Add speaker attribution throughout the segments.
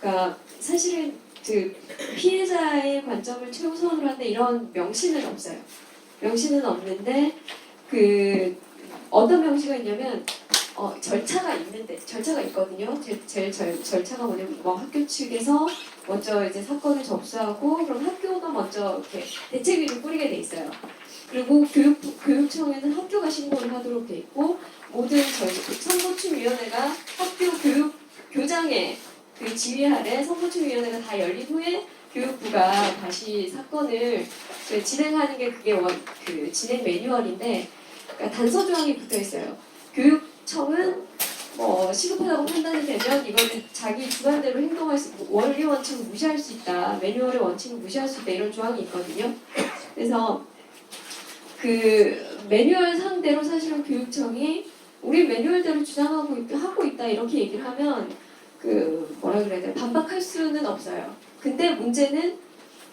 Speaker 1: 그러니까 사실은 그 피해자의 관점을 최우선으로 하는데 이런 명시는 없어요. 명시는 없는데 그 어떤 명시가 있냐면 절차가 있거든요. 제일 절차가 뭐냐면 뭐 학교 측에서 먼저 이제 사건을 접수하고 그럼 학교가 먼저 이렇게 대책위를 꾸리게 돼 있어요. 그리고 교육청에는 학교가 신고를 하도록 돼 있고 모든 선거충위원회가 학교 교장의 그 지휘 아래 선거충위원회가 다 열린 후에 교육부가 다시 사건을 진행하는 게 그게 그 진행 매뉴얼인데 그러니까 단서 조항이 붙어 있어요. 교육청은 뭐 시급하다고 판단이 되면 이거는 자기 주관대로 행동할 수 있고 원리 원칙을 무시할 수 있다. 매뉴얼의 원칙을 무시할 수 있다. 이런 조항이 있거든요. 그래서 그 매뉴얼 상대로 사실은 교육청이 우리 매뉴얼대로 하고 있다 이렇게 얘기를 하면 그 뭐라 그래야 돼 반박할 수는 없어요. 근데 문제는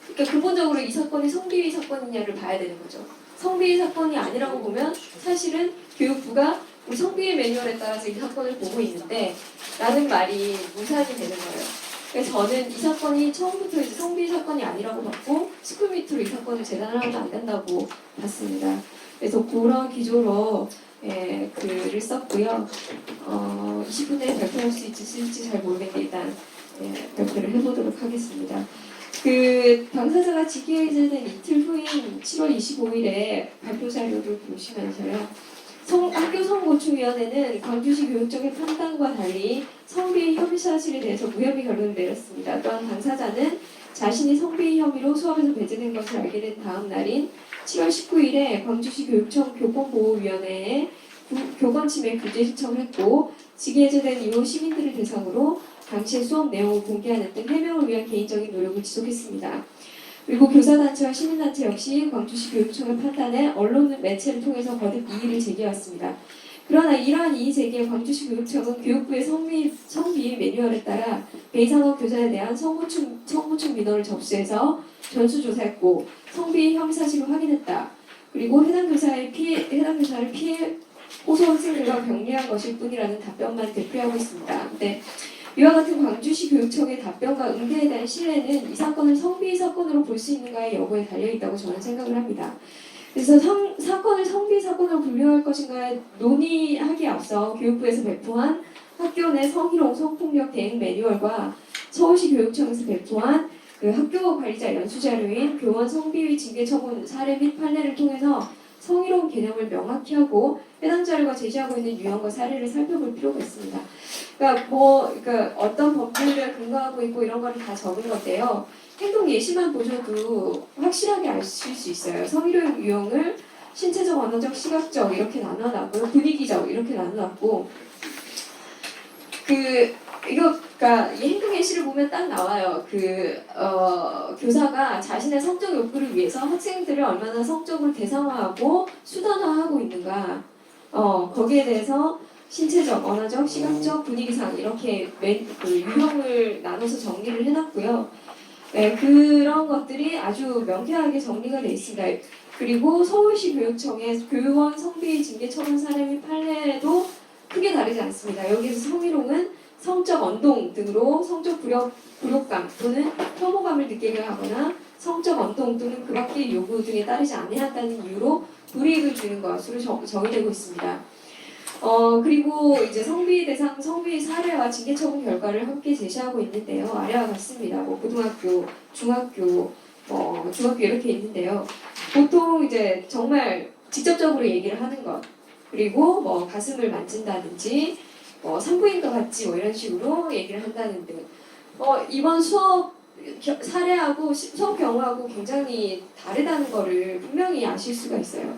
Speaker 1: 그러니까 근본적으로 이 사건이 성비위 사건이냐를 봐야 되는 거죠. 성비위 사건이 아니라고 보면 사실은 교육부가 우리 성비위 매뉴얼에 따라서 이 사건을 보고 있는데 라는 말이 무산이 되는 거예요. 그래서 저는 이 사건이 처음부터 이제 성비위 사건이 아니라고 봤고 스쿨 미트로 이 사건을 재단을 하면 안 된다고 봤습니다. 그래서 그런 기조로 글을 썼고요. 20분 내에 발표할 수 있을지 잘 모르겠는데 일단 발표를 해보도록 하겠습니다. 그 당사자가 직위해제된 이틀 후인 7월 25일에 발표 자료를 보시면서요. 학교 성고충위원회는 광주시 교육청의 판단과 달리 성비위 혐의 사실에 대해서 무혐의 결론을 내렸습니다. 또한 당사자는 자신이 성비위 혐의로 수업에서 배제된 것을 알게 된 다음 날인 7월 19일에 광주시 교육청 교권보호위원회에 교권 침해 규제 신청을 했고 직위해제된 이후 시민들을 대상으로 당시의 수업 내용을 공개하는 등 해명을 위한 개인적인 노력을 지속했습니다. 그리고 교사단체와 시민단체 역시 광주시 교육청의 판단에 언론 매체를 통해서 거듭 이의를 제기해왔습니다. 그러나 이러한 이의 제기에 광주시 교육청은 교육부의 성비위 매뉴얼에 따라 베이산업 교사에 대한 성고충 민원을 접수해서 전수조사했고 성비위 혐의 사실을 확인했다. 그리고 해당 교사를 피해 호소 학생들과 격려한 것일 뿐이라는 답변만 대표하고 있습니다. 근데 이와 같은 광주시 교육청의 답변과 응대에 대한 신뢰는 이 사건을 성비위 사건으로 볼 수 있는가의 여부에 달려있다고 저는 생각을 합니다. 그래서 사건을 성비위 사건으로 분류할 것인가에 논의하기에 앞서 교육부에서 배포한 학교 내 성희롱 성폭력 대응 매뉴얼과 서울시 교육청에서 배포한 그 학교 관리자 연수자료인 교원 성비위 징계 처분 사례 및 판례를 통해서 성희롱 개념을 명확히 하고 해당 자료가 제시하고 있는 유형과 사례를 살펴볼 필요가 있습니다. 그러니까 어떤 법률을 근거하고 있고 이런 거를 다 적은 건데요. 행동 예시만 보셔도 확실하게 아실 수 있어요. 성희롱 유형을 신체적, 언어적, 시각적 이렇게 나눠놨고요. 분위기적 이렇게 나눠놨고 그러니까 이 행동 예시를 보면 딱 나와요. 교사가 자신의 성적 욕구를 위해서 학생들을 얼마나 성적으로 대상화하고 수단화하고 있는가. 거기에 대해서 신체적, 언어적, 시각적, 분위기상 이렇게 유형을 나눠서 정리를 해놨고요. 네, 그런 것들이 아주 명쾌하게 정리가 되어 있습니다. 그리고 서울시 교육청의 교원 성비위 징계 처분 사례 및 판례도 크게 다르지 않습니다. 여기에서 성희롱은 성적 언동 등으로 성적 굴욕감 또는 혐오감을 느끼게 하거나 성적 언동 또는 그 밖의 요구 등에 따르지 아니한다는 이유로 불이익을 주는 것으로 정의되고 있습니다. 그리고 이제 성비위 대상, 성비위 사례와 징계 처분 결과를 함께 제시하고 있는데요. 아래와 같습니다. 고등학교, 중학교 이렇게 있는데요. 보통 이제 정말 직접적으로 얘기를 하는 것, 그리고 가슴을 만진다든지, 산부인과 같지 이런 식으로 얘기를 한다는 등. 이번 수업 사례하고 수업 경우하고 굉장히 다르다는 거를 분명히 아실 수가 있어요.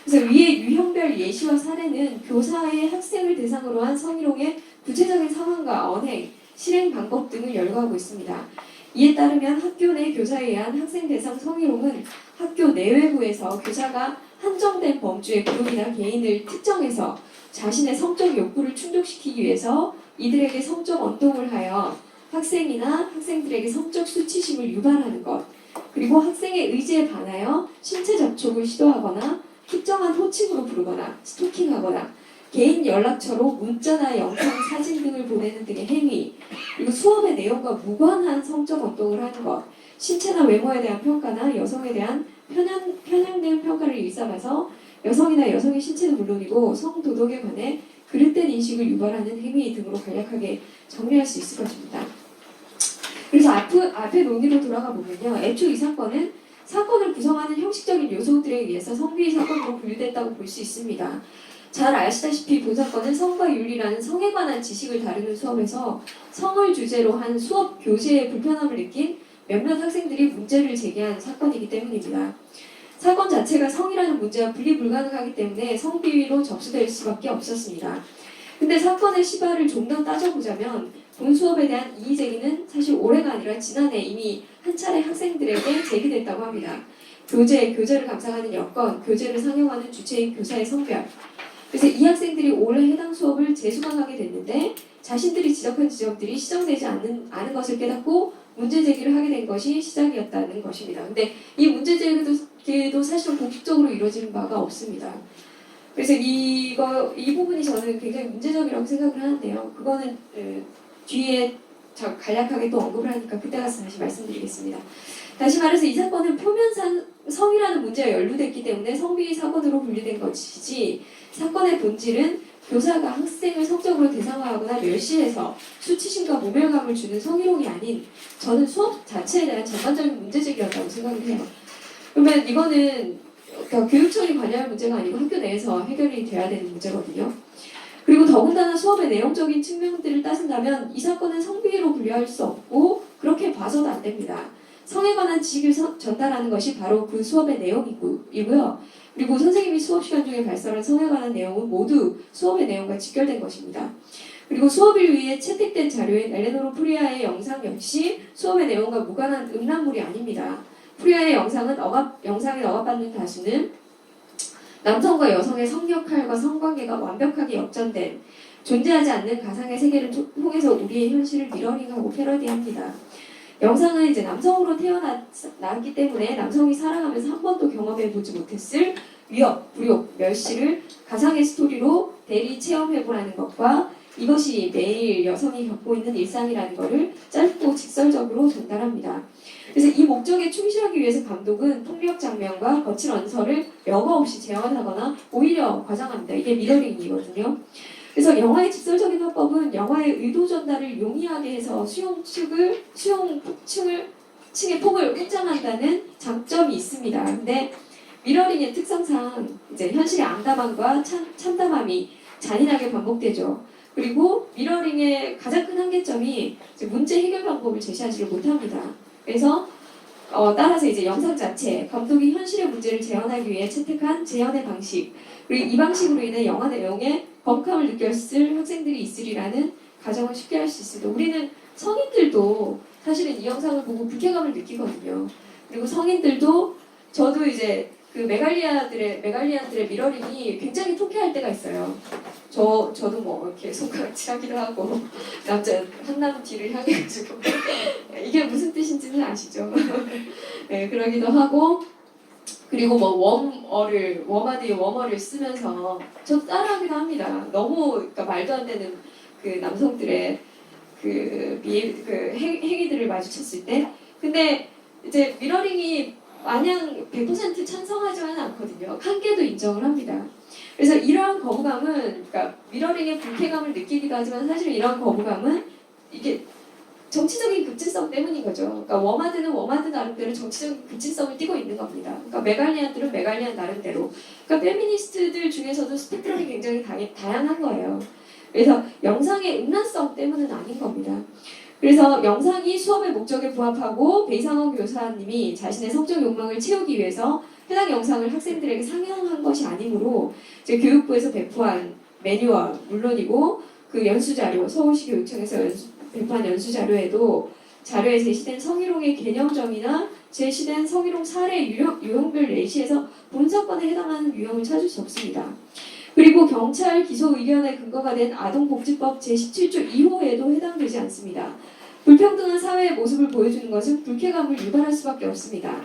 Speaker 1: 그래서 위의 유형별 예시와 사례는 교사의 학생을 대상으로 한 성희롱의 구체적인 상황과 언행, 실행 방법 등을 열거하고 있습니다. 이에 따르면 학교 내 교사에 의한 학생 대상 성희롱은 학교 내외부에서 교사가 한정된 범주의 그룹이나 개인을 특정해서 자신의 성적 욕구를 충족시키기 위해서 이들에게 성적 언동을 하여 학생이나 학생들에게 성적 수치심을 유발하는 것, 그리고 학생의 의지에 반하여 신체 접촉을 시도하거나 특정한 호칭으로 부르거나 스토킹하거나 개인 연락처로 문자나 영상, 사진 등을 보내는 등의 행위, 그리고 수업의 내용과 무관한 성적 언동을 하는 것, 신체나 외모에 대한 평가나 여성에 대한 편향된 평가를 일삼아서 여성이나 여성의 신체는 물론이고 성도덕에 관해 그릇된 인식을 유발하는 행위 등으로 간략하게 정리할 수 있을 것입니다. 그래서 앞에 논의로 돌아가 보면요. 애초 이 사건은 사건을 구성하는 형식적인 요소들에 의해서 성비위 사건으로 분류됐다고 볼 수 있습니다. 잘 아시다시피 본 사건은 성과 윤리라는 성에 관한 지식을 다루는 수업에서 성을 주제로 한 수업 교재에 불편함을 느낀 몇몇 학생들이 문제를 제기한 사건이기 때문입니다. 사건 자체가 성이라는 문제와 분리 불가능하기 때문에 성비위로 접수될 수밖에 없었습니다. 근데 사건의 시발을 좀 더 따져보자면 본 수업에 대한 이의 제기는 사실 올해가 아니라 지난해 이미 한 차례 학생들에게 제기됐다고 합니다. 교재를 감상하는 여건, 교재를 상영하는 주체인 교사의 성별. 그래서 이 학생들이 올해 해당 수업을 재수강하게 됐는데 자신들이 지적한 지점들이 시정되지 않은 것을 깨닫고 문제 제기를 하게 된 것이 시작이었다는 것입니다. 근데 이 문제 제기도 사실은 공식적으로 이루어지는 바가 없습니다. 그래서 이 부분이 저는 굉장히 문제적이라고 생각을 하는데요. 그거는 뒤에 간략하게 또 언급을 하니까 그때 가서 다시 말씀드리겠습니다. 다시 말해서 이 사건은 표면상 성이라는 문제가 연루됐기 때문에 성비위 사건으로 분류된 것이지 사건의 본질은 교사가 학생을 성적으로 대상화하거나 멸시해서 수치심과 모멸감을 주는 성희롱이 아닌 저는 수업 자체에 대한 전반적인 문제제기였다고 생각을 해요. 그러면 이거는 그러니까 교육청이 관여할 문제가 아니고 학교 내에서 해결이 돼야 되는 문제거든요. 그리고 더군다나 수업의 내용적인 측면들을 따진다면 이 사건은 성비위로 분류할 수 없고 그렇게 봐서도 안 됩니다. 성에 관한 지식을 전달하는 것이 바로 그 수업의 내용이고요. 그리고 선생님이 수업 시간 중에 발설한 성에 관한 내용은 모두 수업의 내용과 직결된 것입니다. 그리고 수업을 위해 채택된 자료인 엘레노르 프리아의 영상 역시 수업의 내용과 무관한 음란물이 아닙니다. 프리아의 영상에 억압받는 다수는 남성과 여성의 성역할과 성관계가 완벽하게 역전된 존재하지 않는 가상의 세계를 통해서 우리의 현실을 미러링하고 패러디합니다. 영상은 이제 남성으로 태어났기 때문에 남성이 살아가면서 한 번도 경험해보지 못했을 위협, 불욕, 멸시를 가상의 스토리로 대리 체험해보라는 것과 이것이 매일 여성이 겪고 있는 일상이라는 것을 짧고 직설적으로 전달합니다. 그래서 이 목적에 충실하기 위해서 감독은 폭력 장면과 거친 언서를 여과 없이 제어하거나 오히려 과장합니다. 이게 미러링이거든요. 그래서 영화의 직설적인 화법은 영화의 의도 전달을 용이하게 해서 수용층의 폭을 확장한다는 장점이 있습니다. 근데 미러링의 특성상 이제 현실의 암담함과 참담함이 잔인하게 반복되죠. 그리고 미러링의 가장 큰 한계점이 문제 해결 방법을 제시하지를 못합니다. 그래서 따라서 이제 영상 자체, 감독이 현실의 문제를 재현하기 위해 채택한 재현의 방식, 그리고 이 방식으로 인해 영화 내용에 거북함을 느꼈을 학생들이 있으리라는 가정을 쉽게 할 수 있습니다. 우리는 성인들도 사실은 이 영상을 보고 불쾌감을 느끼거든요. 그리고 성인들도 저도 이제 그 메갈리안들의 미러링이 굉장히 통쾌할 때가 있어요. 저도 뭐 이렇게 손가락질하기도 하고 남자 한남 뒤를 향해가지고 이게 무슨 뜻인지는 아시죠? 네, 그러기도 하고 그리고 뭐 웜어를 쓰면서 저도 따라하기도 합니다. 너무 그러니까 말도 안 되는 그 남성들의 그 행위들을 마주쳤을 때, 근데 이제 미러링이 마냥 100% 찬성하지는 않거든요. 한계도 인정을 합니다. 그래서 이러한 거부감은, 그러니까 미러링의 불쾌감을 느끼기도 하지만 사실 이러한 거부감은 이게 정치적인 급진성 때문인 거죠. 그러니까 워마드는 워마드 나름대로 정치적인 급진성을 띠고 있는 겁니다. 그러니까 메갈리안들은 메갈리안 나름대로. 그러니까 페미니스트들 중에서도 스펙트럼이 굉장히 다양한 거예요. 그래서 영상의 음란성 때문은 아닌 겁니다. 그래서 영상이 수업의 목적에 부합하고 배이상원 교사님이 자신의 성적 욕망을 채우기 위해서 해당 영상을 학생들에게 상영한 것이 아니므로 이제 교육부에서 배포한 매뉴얼 물론이고 그 연수자료, 서울시 교육청에서 배포한 연수자료에도 자료에 제시된 성희롱의 개념점이나 제시된 성희롱 사례 유형별 예시에서 본 사건에 해당하는 유형을 찾을 수 없습니다. 그리고 경찰 기소 의견에 근거가 된 아동복지법 제17조 2호에도 해당되지 않습니다. 불평등한 사회의 모습을 보여주는 것은 불쾌감을 유발할 수밖에 없습니다.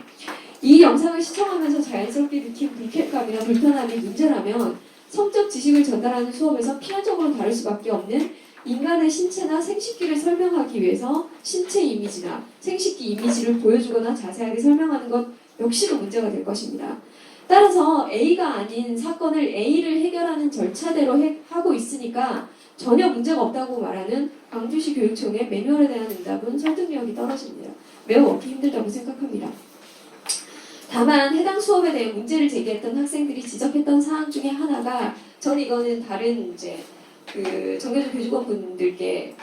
Speaker 1: 이 영상을 시청하면서 자연스럽게 느낀 불쾌감이나 불편함이 문제라면 성적 지식을 전달하는 수업에서 필연적으로 다룰 수밖에 없는 인간의 신체나 생식기를 설명하기 위해서 신체 이미지나 생식기 이미지를 보여주거나 자세하게 설명하는 것 역시도 문제가 될 것입니다. 따라서 A가 아닌 사건을 A를 해결하는 절차대로 하고 있으니까 전혀 문제가 없다고 말하는 광주시 교육청의 매뉴얼에 대한 응답은 설득력이 떨어집니다. 매우 얻기 힘들다고 생각합니다. 다만 해당 수업에 대해 문제를 제기했던 학생들이 지적했던 사항 중에 하나가, 전 이거는 다른 이제 그 정교조 교직원 분들께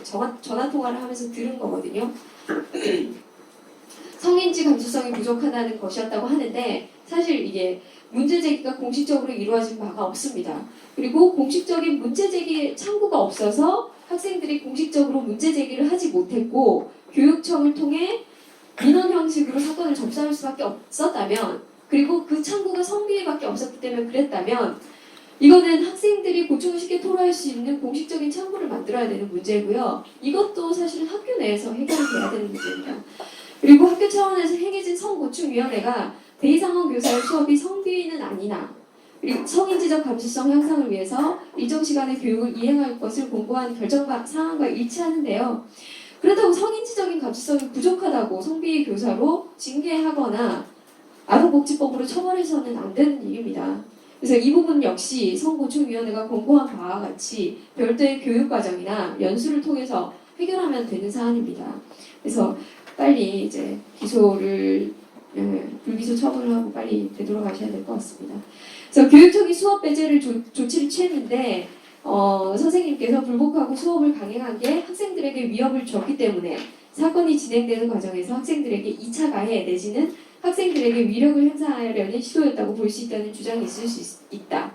Speaker 1: 전화 통화를 하면서 들은 거거든요. 성인지 감수성이 부족하다는 것이었다고 하는데, 사실 이게 문제 제기가 공식적으로 이루어진 바가 없습니다. 그리고 공식적인 문제 제기 창구가 없어서 학생들이 공식적으로 문제 제기를 하지 못했고, 교육청을 통해 민원 형식으로 사건을 접수할 수밖에 없었다면, 그리고 그 창구가 성비에밖에 없었기 때문에 그랬다면, 이거는 학생들이 고충을 쉽게 토로할 수 있는 공식적인 창구를 만들어야 되는 문제고요. 이것도 사실은 학교 내에서 해결이 돼야 되는 문제입니다. 그리고 학교 차원에서 행해진 성고충위원회가 대이상원 교사의 수업이 성비는 아니나, 그리고 성인지적 감수성 향상을 위해서 일정 시간의 교육을 이행할 것을 공고한 결정 사항과 일치하는데요. 그렇다고 성인지적인 감수성이 부족하다고 성비의 교사로 징계하거나 아동복지법으로 처벌해서는 안 되는 일입니다. 그래서 이 부분 역시 성고충위원회가 권고한 바와 같이 별도의 교육과정이나 연수를 통해서 해결하면 되는 사안입니다. 그래서 빨리 이제 기소를 불기소 처분을 하고 빨리 되돌아가셔야 될 것 같습니다. 그래서 교육청이 수업 배제를 조치를 취했는데 선생님께서 불복하고 수업을 강행한 게 학생들에게 위협을 줬기 때문에 사건이 진행되는 과정에서 학생들에게 2차 가해 내지는 학생들에게 위력을 행사하려는 시도였다고 볼 수 있다는 주장이 있을 수 있다.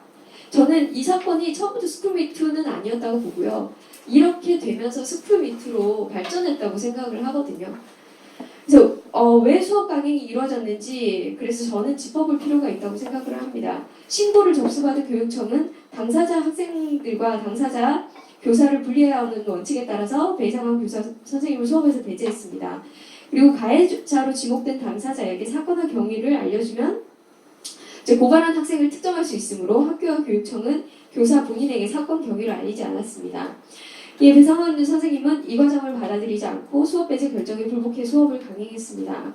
Speaker 1: 저는 이 사건이 처음부터 스쿨미투는 아니었다고 보고요. 이렇게 되면서 스쿨미투로 발전했다고 생각을 하거든요. 그래서 왜 수업 강행이 이루어졌는지 그래서 저는 짚어볼 필요가 있다고 생각을 합니다. 신고를 접수받은 교육청은 당사자 학생들과 당사자 교사를 분리해야 하는 원칙에 따라서 배상한 교사 선생님을 수업에서 배제했습니다. 그리고 가해자로 지목된 당사자에게 사건의 경위를 알려주면 이제 고발한 학생을 특정할 수 있으므로 학교와 교육청은 교사 본인에게 사건 경위를 알리지 않았습니다. 이에 배상원 선생님은 이 과정을 받아들이지 않고 수업 배제 결정에 불복해 수업을 강행했습니다.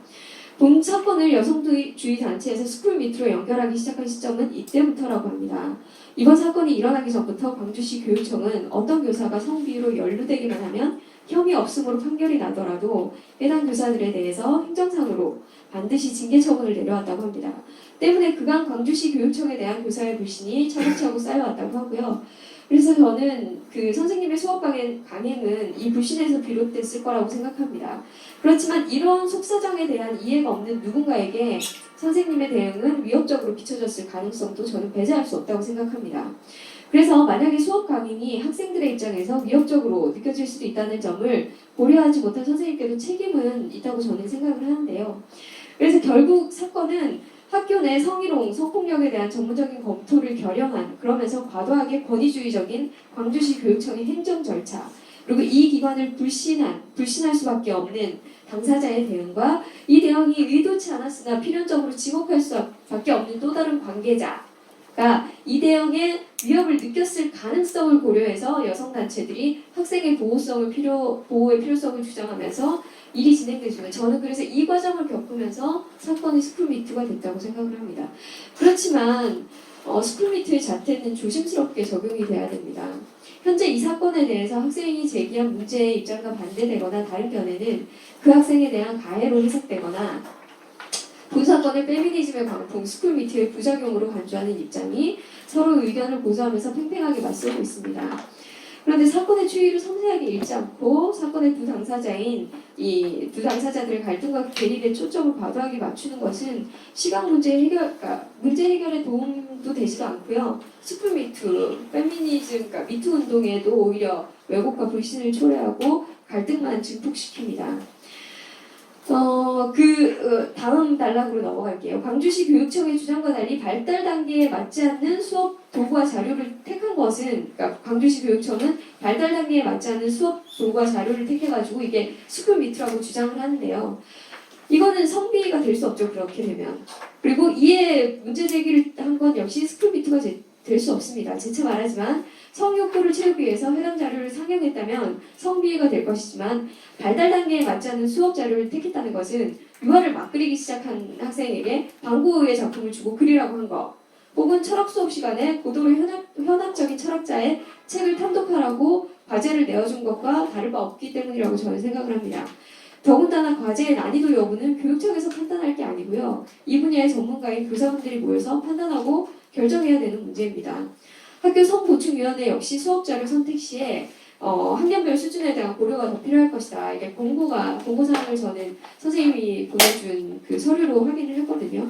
Speaker 1: 본 사건을 여성주의 단체에서 스쿨미투로 연결하기 시작한 시점은 이때부터라고 합니다. 이번 사건이 일어나기 전부터 광주시 교육청은 어떤 교사가 성비위로 연루되기만 하면 혐의 없음으로 판결이 나더라도 해당 교사들에 대해서 행정상으로 반드시 징계 처분을 내려왔다고 합니다. 때문에 그간 광주시 교육청에 대한 교사의 불신이 차곡차곡 쌓여왔다고 하고요. 그래서 저는 그 선생님의 수업 강행은 이 불신에서 비롯됐을 거라고 생각합니다. 그렇지만 이런 속사정에 대한 이해가 없는 누군가에게 선생님의 대응은 위협적으로 비춰졌을 가능성도 저는 배제할 수 없다고 생각합니다. 그래서 만약에 수업 강행이 학생들의 입장에서 위협적으로 느껴질 수도 있다는 점을 고려하지 못한 선생님께도 책임은 있다고 저는 생각을 하는데요. 그래서 결국 사건은 학교 내 성희롱, 성폭력에 대한 전문적인 검토를 결여한, 그러면서 과도하게 권위주의적인 광주시 교육청의 행정 절차, 그리고 이 기관을 불신할 수밖에 없는 당사자의 대응과 이 대응이 의도치 않았으나 필연적으로 지목할 수밖에 없는 또 다른 관계자가 이 대응에 위협을 느꼈을 가능성을 고려해서 여성단체들이 학생의 보호의 필요성을 주장하면서 일이 진행되지만, 저는 그래서 이 과정을 겪으면서 사건이 스쿨미투가 됐다고 생각을 합니다. 그렇지만 스쿨미투의 자태는 조심스럽게 적용이 돼야 됩니다. 현재 이 사건에 대해서 학생이 제기한 문제의 입장과 반대되거나 다른 견해는 그 학생에 대한 가해로 해석되거나 본 사건을 페미니즘의 광풍, 스쿨미투의 부작용으로 간주하는 입장이 서로 의견을 고수하면서 팽팽하게 맞서고 있습니다. 그런데 사건의 추이를 섬세하게 읽지 않고 사건의 두 당사자들의 갈등과 대립에 초점을 과도하게 맞추는 것은 시각 문제 해결에 도움도 되지도 않고요. 스쿨미투, 페미니즘, 그러니까 미투 운동에도 오히려 왜곡과 불신을 초래하고 갈등만 증폭시킵니다. 다음 단락으로 넘어갈게요. 광주시 교육청의 주장과 달리 발달 단계에 맞지 않는 수업 도구와 자료를 택한 것은, 그러니까 광주시 교육청은 발달 단계에 맞지 않는 수업 도구와 자료를 택해가지고 이게 스쿨미투라고 주장을 하는데요. 이거는 성비위가 될 수 없죠. 그렇게 되면. 그리고 이에 문제 제기를 한 건 역시 스쿨미투가 될 수 없습니다. 재차 말하지만 성욕구를 채우기 위해서 해당 자료를 상영했다면 성비위가 될 것이지만 발달 단계에 맞지 않는 수업 자료를 택했다는 것은 유아를 막 그리기 시작한 학생에게 방구의 작품을 주고 그리라고 한 것, 혹은 철학 수업 시간에 고도로 현학적인 철학자의 책을 탐독하라고 과제를 내어준 것과 다를 바 없기 때문이라고 저는 생각을 합니다. 더군다나 과제의 난이도 여부는 교육청에서 판단할 게 아니고요. 이 분야의 전문가인 교사분들이 모여서 판단하고 결정해야 되는 문제입니다. 학교 성보충위원회 역시 수업자료 선택 시에 학년별 수준에 대한 고려가 더 필요할 것이다. 이게 공고사항을 저는 선생님이 보내준 그 서류로 확인을 했거든요.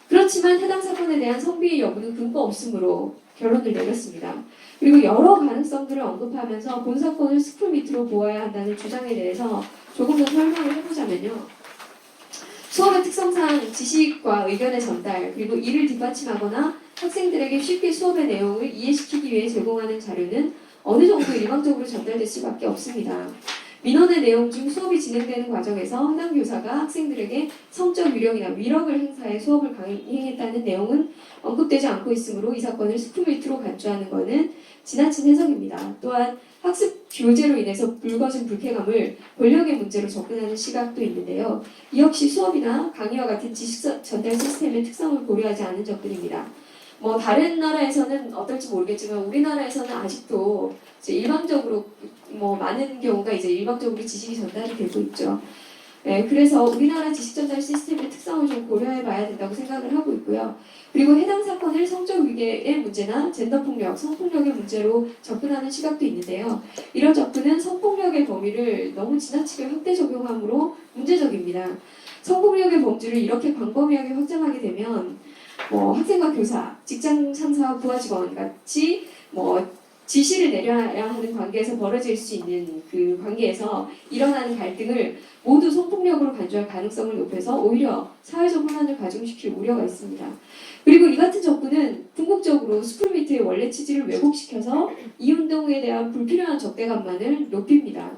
Speaker 1: 그렇지만 해당 사건에 대한 성비위 여부는 근거 없으므로 결론을 내렸습니다. 그리고 여러 가능성들을 언급하면서 본 사건을 스쿨 밑으로 보아야 한다는 주장에 대해서 조금 더 설명을 해보자면요. 수업의 특성상 지식과 의견의 전달, 그리고 이를 뒷받침하거나 학생들에게 쉽게 수업의 내용을 이해시키기 위해 제공하는 자료는 어느 정도 일방적으로 전달될 수밖에 없습니다. 민원의 내용 중 수업이 진행되는 과정에서 해당 교사가 학생들에게 성적 유령이나 위력을 행사해 수업을 강행했다는 내용은 언급되지 않고 있으므로 이 사건을 스쿨미트로 간주하는 것은 지나친 해석입니다. 또한 학습 교재로 인해서 불거진 불쾌감을 권력의 문제로 접근하는 시각도 있는데요. 이 역시 수업이나 강의와 같은 지식 전달 시스템의 특성을 고려하지 않은 접근입니다. 다른 나라에서는 어떨지 모르겠지만 우리나라에서는 아직도 이제 일방적으로 많은 경우가 이제 일방적으로 지식이 전달이 되고 있죠. 네, 그래서 우리나라 지식 전달 시스템의 특성을 좀 고려해봐야 된다고 생각을 하고 있고요. 그리고 해당 사건을 성적 위계의 문제나 젠더 폭력, 성폭력의 문제로 접근하는 시각도 있는데요. 이런 접근은 성폭력의 범위를 너무 지나치게 확대 적용함으로 문제적입니다. 성폭력의 범주를 이렇게 광범위하게 확장하게 되면 학생과 교사, 직장 상사와 부하 직원 같이 지시를 내려야 하는 관계에서 벌어질 수 있는 그 관계에서 일어나는 갈등을 모두 성폭력으로 간주할 가능성을 높여서 오히려 사회적 혼란을 가중시킬 우려가 있습니다. 그리고 이 같은 접근은 궁극적으로 스쿨미트의 원래 취지를 왜곡시켜서 이 운동에 대한 불필요한 적대감만을 높입니다.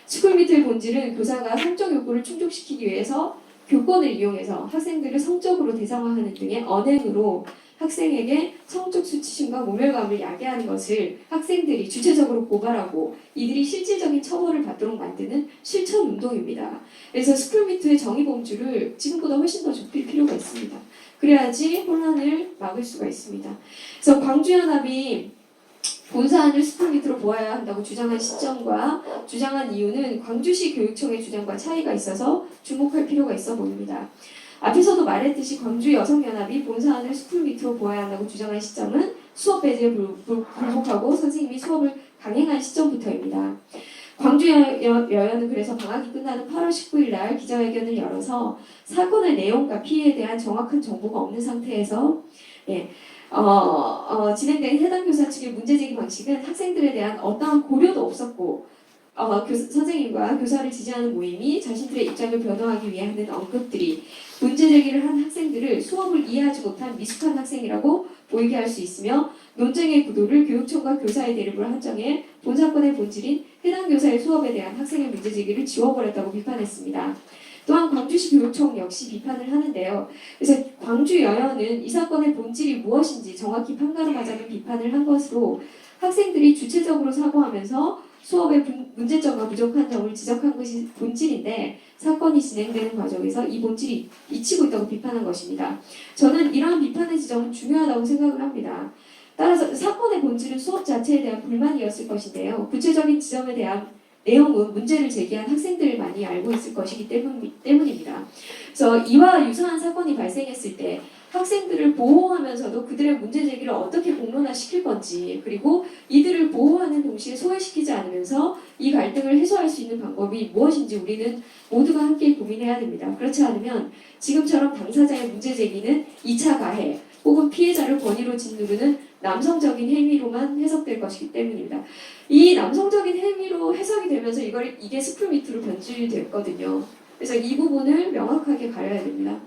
Speaker 1: 스쿨미트의 본질은 교사가 성적 욕구를 충족시키기 위해서 교권을 이용해서 학생들을 성적으로 대상화하는 등의 언행으로 학생에게 성적 수치심과 모멸감을 야기하는 것을 학생들이 주체적으로 고발하고 이들이 실질적인 처벌을 받도록 만드는 실천 운동입니다. 그래서 스쿨미트의 정의 범주를 지금보다 훨씬 더 좁힐 필요가 있습니다. 그래야지 혼란을 막을 수가 있습니다. 그래서 광주연합이 본사안을 스쿨미트로 보아야 한다고 주장한 시점과 주장한 이유는 광주시 교육청의 주장과 차이가 있어서 주목할 필요가 있어 보입니다. 앞에서도 말했듯이 광주 여성연합이 본사안을 스쿨미트로 보아야 한다고 주장한 시점은 수업 배제에 불복하고 선생님이 수업을 강행한 시점부터입니다. 광주 여연은 그래서 방학이 끝나는 8월 19일 날 기자회견을 열어서 사건의 내용과 피해에 대한 정확한 정보가 없는 상태에서 진행된 해당 교사 측의 문제제기 방식은 학생들에 대한 어떠한 고려도 없었고 선생님과 교사를 지지하는 모임이 자신들의 입장을 변호하기 위해 하는 언급들이 문제제기를 한 학생들을 수업을 이해하지 못한 미숙한 학생이라고 보이게 할 수 있으며 논쟁의 구도를 교육청과 교사의 대립으로 한정해 본 사건의 본질인 해당 교사의 수업에 대한 학생의 문제제기를 지워버렸다고 비판했습니다. 또한 광주시 교육청 역시 비판을 하는데요. 그래서 광주 여연은 이 사건의 본질이 무엇인지 정확히 판가름하자는 비판을 한 것으로 학생들이 주체적으로 사고하면서 수업의 문제점과 부족한 점을 지적한 것이 본질인데 사건이 진행되는 과정에서 이 본질이 잊히고 있다고 비판한 것입니다. 저는 이러한 비판의 지점은 중요하다고 생각을 합니다. 따라서 사건의 본질은 수업 자체에 대한 불만이었을 것인데요. 구체적인 지점에 대한 내용은 문제를 제기한 학생들을 많이 알고 있을 것이기 때문입니다. 그래서 이와 유사한 사건이 발생했을 때 학생들을 보호하면서도 그들의 문제 제기를 어떻게 공론화시킬 건지, 그리고 이들을 보호하는 동시에 소외시키지 않으면서 이 갈등을 해소할 수 있는 방법이 무엇인지 우리는 모두가 함께 고민해야 됩니다. 그렇지 않으면 지금처럼 당사자의 문제 제기는 2차 가해 혹은 피해자를 권위로 짓누르는 남성적인 행위로만 해석될 것이기 때문입니다. 이 남성적인 행위로 해석이 되면서 이게 스쿨미트로 변질됐거든요. 그래서 이 부분을 명확하게 가려야 됩니다.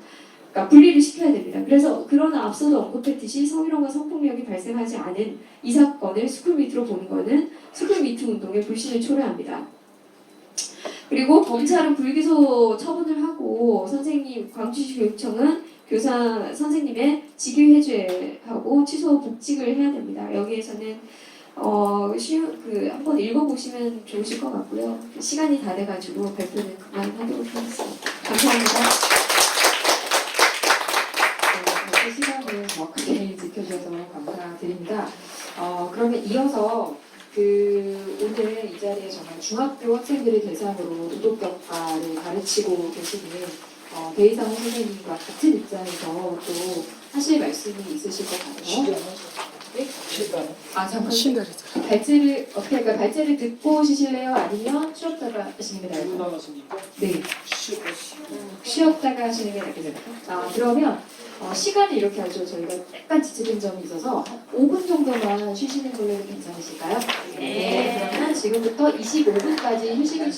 Speaker 1: 그러니까 분리를 시켜야 됩니다. 그래서 그러나 앞서도 언급했듯이 성희롱과 성폭력이 발생하지 않은 이 사건을 스쿨미트로 보는 것은 스쿨미트 운동의 불신을 초래합니다. 그리고 검찰은 불기소 처분을 하고 광주시 교육청은 교사 선생님의 직위 해제하고 취소 복직을 해야 됩니다. 여기에서는 한번 읽어보시면 좋으실 것 같고요. 시간이 다 돼가지고 발표는 그만하도록 하겠습니다. 감사합니다.
Speaker 2: 발표 시간을 정확하게 지켜주셔서 감사드립니다. 그러면 이어서 오늘 이 자리에 정말 중학교 학생들을 대상으로 도덕교과를 가르치고 계시는 배이상호 선생님과 같은 입장에서 또 하실 말씀이 있으실 것 같아요. 네? 잠깐. 발제를 어떻게 할까요? 발제를 듣고 쉬실래요? 아니면 쉬었다가 하시는 게 나을까요? 네. 쉬었다가 하시는 게 낫겠습니다. 그러면 시간을 이렇게 하죠. 저희가 약간 지체된 점이 있어서 한 5분 정도만 쉬시는 걸로 괜찮으실까요? 네. 그러면 지금부터 25분까지 휴식을